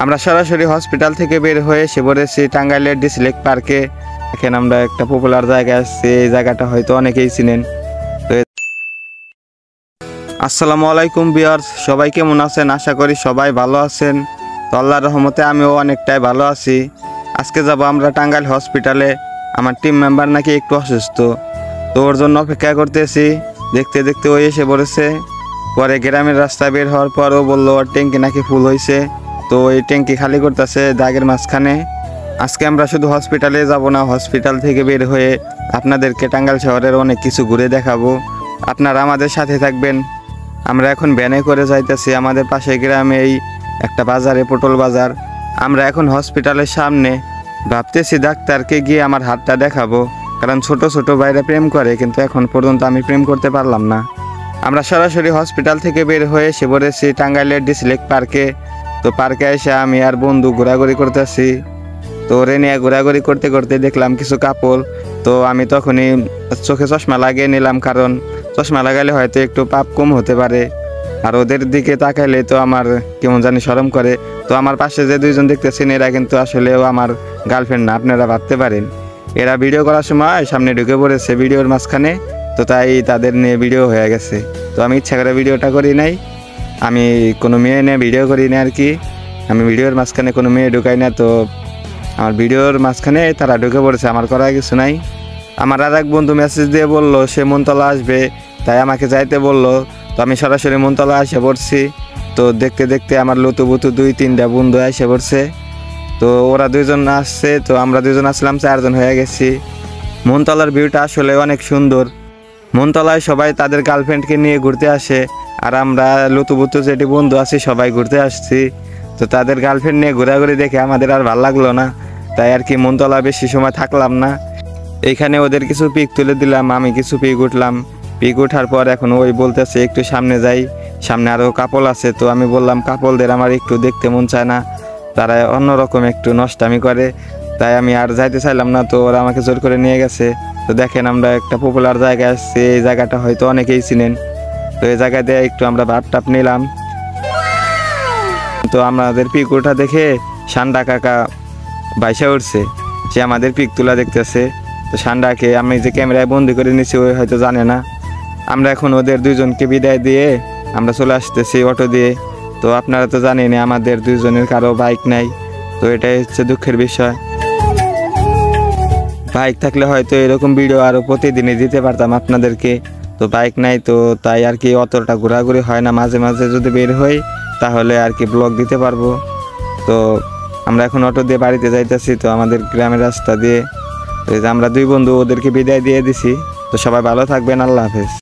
আমরা সরাসরি হসপিটাল থেকে বের হয়ে এসে পড়েছি টাঙ্গাইলের ডিসি লেক পার্কে। এখানে আমরা একটা পপুলার জায়গায় আসছি, এই জায়গাটা হয়তো অনেকেই চিনেন। আসসালামু আলাইকুম ভিউয়ার্স, সবাই কেমন আছেন? আশা করি সবাই ভালো আছেন। তো আল্লাহর রহমতে আমিও অনেকটাই ভালো আছি। আজকে যাব আমরা টাঙ্গাইল হসপিটালে। আমার টিম মেম্বার নাকি একটু অসুস্থ, তো ওর জন্য অপেক্ষা করতেছি। দেখতে দেখতে ও এসে পড়েছে। পরে গ্রামের রাস্তায় বের হওয়ার পর ও বললো ওর ট্যাঙ্কি নাকি ফুল হয়েছে, তো এই ট্যাঙ্কি খালি করতেছে দাগের মাঝখানে। আজকে আমরা শুধু হসপিটালে যাব না, হসপিটাল থেকে বের হয়ে আপনাদেরকে টাঙ্গাইল শহরের অনেক কিছু ঘুরে দেখাবো। আপনারা আমাদের সাথে থাকবেন। আমরা এখন ভ্যানে করে যাইতেছি আমাদের পাশে গ্রামেই একটা বাজারে, পটল বাজার। আমরা এখন হসপিটালের সামনে। ভাবতেছি ডাক্তারকে গিয়ে আমার হাতটা দেখাবো, কারণ ছোট ছোট ভাইরা প্রেম করে, কিন্তু এখন পর্যন্ত আমি প্রেম করতে পারলাম না। আমরা সরাসরি হসপিটাল থেকে বের হয়ে এসে পড়েছি টাঙ্গাইলের ডিসি লেক পার্কে। তো পার্কে এসে আমি আর বন্ধু ঘোরাঘুরি করতেছি। তো ওরে নিয়ে ঘোরাঘুরি করতে করতে দেখলাম কিছু কাপড়। তো আমি তখনই চোখে চশমা লাগিয়ে নিলাম, কারণ চশমা লাগালে হয়তো একটু পাপ কম হতে পারে। আর ওদের দিকে তাকাইলে তো আমার কেমন জানি শরম করে। তো আমার পাশে যে দুইজন দেখতেছেন, এরা কিন্তু আসলেও আমার গার্লফ্রেন্ড না, আপনারা ভাবতে পারেন। এরা ভিডিও করার সময় সামনে ঢুকে পড়েছে ভিডিওর মাঝখানে, তো তাই তাদের নিয়ে ভিডিও হয়ে গেছে। তো আমি ইচ্ছা করে ভিডিওটা করি নাই, আমি কোনো মেয়ে নিয়ে ভিডিও করি না আর কি। আমি ভিডিওর মাঝখানে কোনো মেয়ে ঢুকাই না, তো আমার ভিডিওর মাঝখানে তারা ঢুকে পড়েছে, আমার করার কিছু নাই। আমার আর এক বন্ধু মেসেজ দিয়ে বললো সে মনতলা আসবে, তাই আমাকে যাইতে বললো। তো আমি সরাসরি মনতলা এসে পড়ছি। তো দেখতে দেখতে আমার লুতুবুতু 2-3টা বন্ধু এসে পড়ছে। তো ওরা দুইজন আসছে, তো আমরা দুইজন আসলাম, 4জন হয়ে গেছি। মনতলার ভিউটা আসলে অনেক সুন্দর। মনতলায় সবাই তাদের গার্লফ্রেন্ডকে নিয়ে ঘুরতে আসে, আর আমরা লুতুবুতু যেটি বন্ধু আছি সবাই ঘুরতে আসছি। তো তাদের গার্লফ্রেন্ড নিয়ে ঘোরাঘুরি দেখে আমাদের আর ভালো লাগলো না, তাই আর কি মনতলা বেশি সময় থাকলাম না। এইখানে ওদের কিছু পিক তুলে দিলাম, আমি কিছু পিক উঠলাম। পিক উঠার পর এখন ওই বলতেছে একটু সামনে যাই, সামনে আরও কাপল আছে। তো আমি বললাম কাপলদের আমার একটু দেখতে মন চায় না, তারা অন্যরকম একটু নষ্টামি করে, তাই আমি আর যাইতে চাইলাম না। তো ওরা আমাকে জোর করে নিয়ে গেছে। তো দেখেন আমরা একটা পপুলার জায়গায় আসছি, এই জায়গাটা হয়তো অনেকেই চিনেন। তো এই জায়গা দিয়ে একটু আমরা ভাত টাপ নিলাম। তো আমাদের পিক ওঠা দেখে সান্ডা কাকা বাইসা উঠছে, সে আমাদের পিক তোলা দেখতেছে। তো সান্ডাকে আমি যে ক্যামেরায় বন্দি করে নিছি ওই হয়তো জানে না। আমরা এখন ওদের দুইজনকে বিদায় দিয়ে আমরা চলে আসতেছি অটো দিয়ে। তো আপনারা তো জানেন আমাদের দুইজনের কারো বাইক নাই, তো এটাই হচ্ছে দুঃখের বিষয়। বাইক থাকলে হয়তো এরকম ভিডিও আরও প্রতিদিনই দিতে পারতাম আপনাদেরকে। তো বাইক নাই, তো তাই আর কি অতটা ঘোরাঘুরি হয় না। মাঝে মাঝে যদি বের হই তাহলে আর কি ব্লগ দিতে পারবো। তো আমরা এখন অটো দিয়ে বাড়িতে যাইতেছি, তো আমাদের গ্রামের রাস্তা দিয়ে। তো আমরা দুই বন্ধু ওদেরকে বিদায় দিয়ে দিছি। তো সবাই ভালো থাকবেন, আল্লাহ হাফেজ।